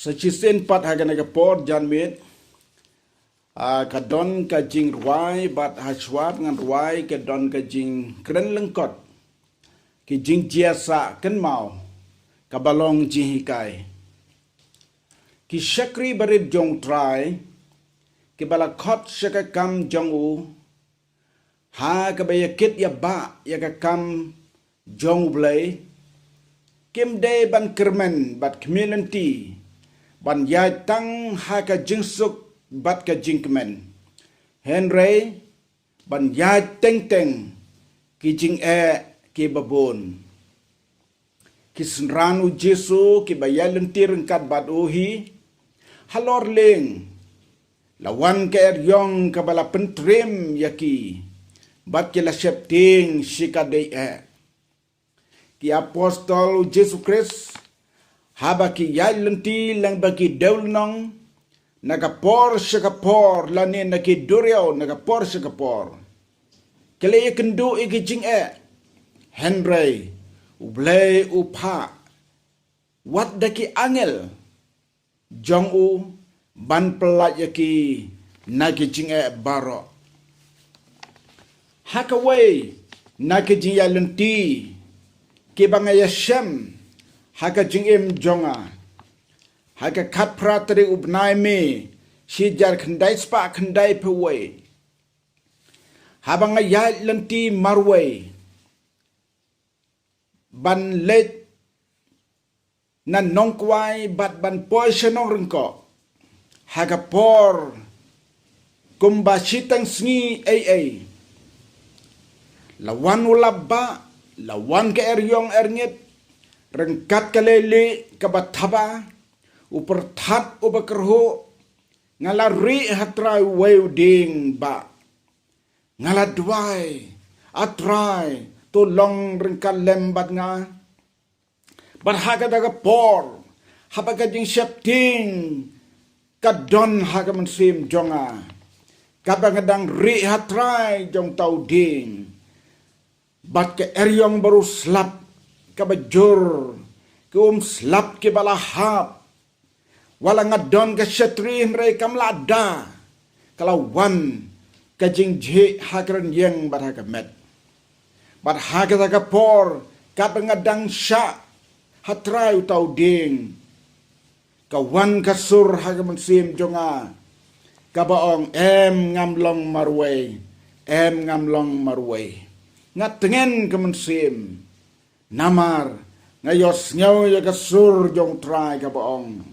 Sechisin pat hagan aga por janmit kadon ka jing ruai bat hashwat ngan ruai kadon ka jing kren lengkot ki jing jiasa ken mau kabalong jing hikai ki shakri barit jong trai ki balakot shakakam jong u ha kabayakit ya ba ya kakam jong blay kim day ban kermen bat community ban yai tang ha ka jingsuk bat ka jingkmen Henry ban yai teng teng ki jing ki babon ki senranu Jesu ki bayalan tirengkat bat uhi halor leng lawan ka eryong ka bala pentrim yaki bat ki la septing shikadei ki apostol Jesu Christ haba ki yai lenti lang bagi daulnong nagapor shakapor lani naki duriao nagapor shakapor kele ikendu ikijing Henry ublay upa wat daki angel jong u ban pelat yaki naki jing baro hakaway naki jing yai lenti ki bangaya shem haka jingim jonga haka kat pratri ubnai me shijar khandai spa khandai pwe habanga ya lanti marwe ban let nan nongkwai bat ban poi shenong ringko haka por kumba shitang sngi lawan ulabba lawan ke eryong erngit rengkat kalele kabathaba uperthat ubakerho ngalari hatrai weuding ba ngaladwai atrai to long rengkat lembat nga barhaga daga por habaga jing septing kadon haga mensim jonga kabangadang ri hatrai jong tau ding bat ke eryong baru slap kabajur ke slap ke balahap wala ngadon ke syatri mereka melada kalau wan ke jingje hakran yang barhaga met barhaga daga por kabangadang sya hatrai utau ding kawan kasur haga mensim jonga kabaong ngamlong marway ngatengen kemensim namar ngayos ngaw ya kasur jong trai ka baong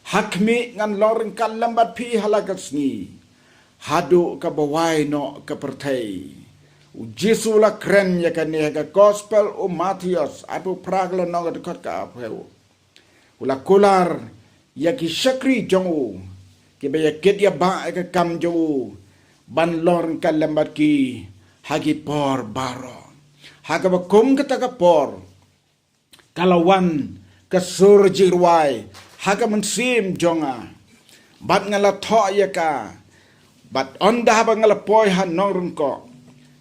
hakmi ngan loreng kan lambat pi halakat sngi hadu ka bawai no ka pertai u Jesu la kren ya kan ne ka gospel o Matius apu pragla no ka dekat ka apeu ula kolar ya ki shakri jong u ki be ya ket ya ba ka kam jong u ban loreng kan lambat ki hagi por baro haka bakum ketaka por kalawan kasur jirwai haka mensim jonga bat ngala tho yaka bat onda ba ngala poi han norun ko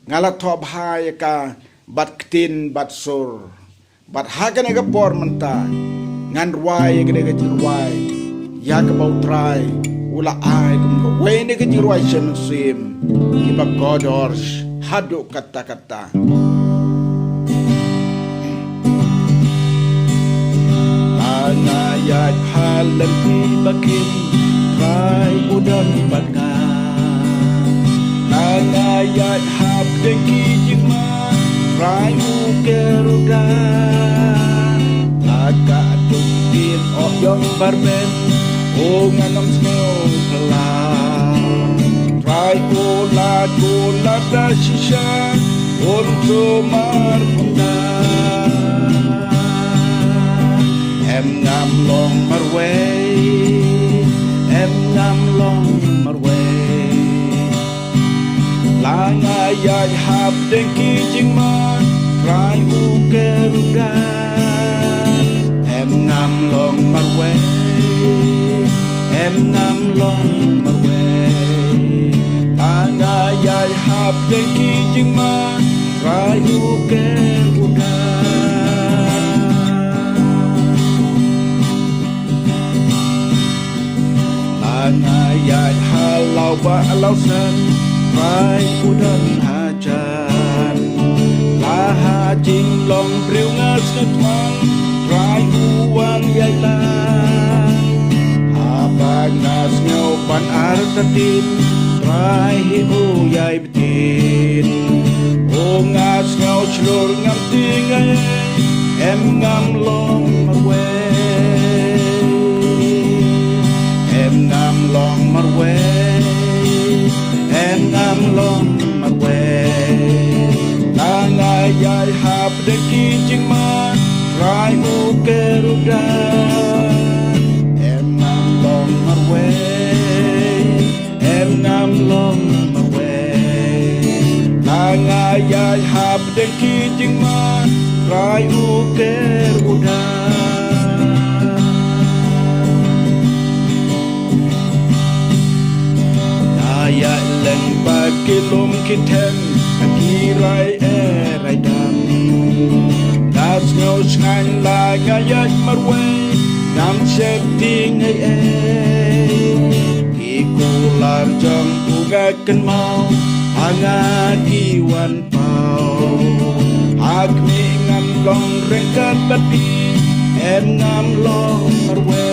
ngala tho bha yaka bat ktin bat sur bat haka ne por menta ngan ruai gede ke jirwai yaka bau trai ula ai kum ko we ne ke jirwai sim kiba godors hadu kata-kata Anayat halang ibakin Try udan ibaga Anayat hap dengki jima Try ukeruga Aga tuktin oyong barben O nganom snow kelam Try ulat da shisha Untuk marmunda ngam long marway ngam long marway langa ya hap dengki jingma rai u keruga ngam long marway ngam long marway langa ya hap dengki jingma rai u keruga ya halau ba lau san rai udan hajan laha jing long riu ngas ngatman rai uwan yai lan habang nas ngau pan artatin rai u yai betin o ngas ngau chlur ngam tingai em ngam long marwe em ngam long marwe em ngam long marwe la ngai yai hap de ki jing ma rai u keruda em ngam long marwe em ngam long marwe la ngai yai hap de ki jing ma rai u keruda ya leng pakilum kiten akirai rai dam das ngau ngan la gayat marwe nam sep ting ai ki kular jong uga ken mau anga ki wan pau ak mi ngam long rengkat bapi em ngam long marwe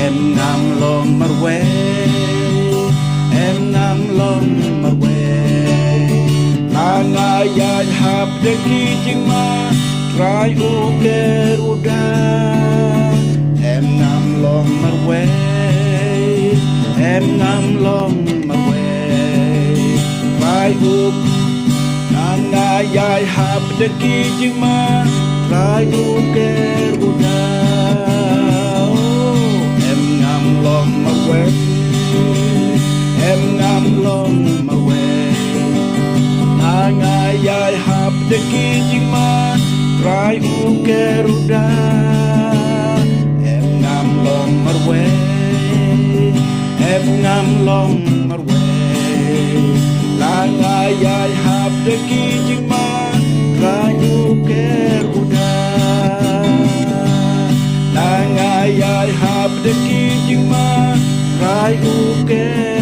em ngam long marwe em ngam long marwe la ngai yai hap de ki jing ma rai u keruda em ngam long marwe em ngam long marwe rai u la ngai yai hap de ki jing ma rai u keruda long marwe em ngam long marwe na ngai yai hap de ki jing ma rai u keruda em ngam long marwe em ngam long marwe na ngai yai hap de ki jing ma rai u keruda na ngai yai hap de ki jing ma rai u ke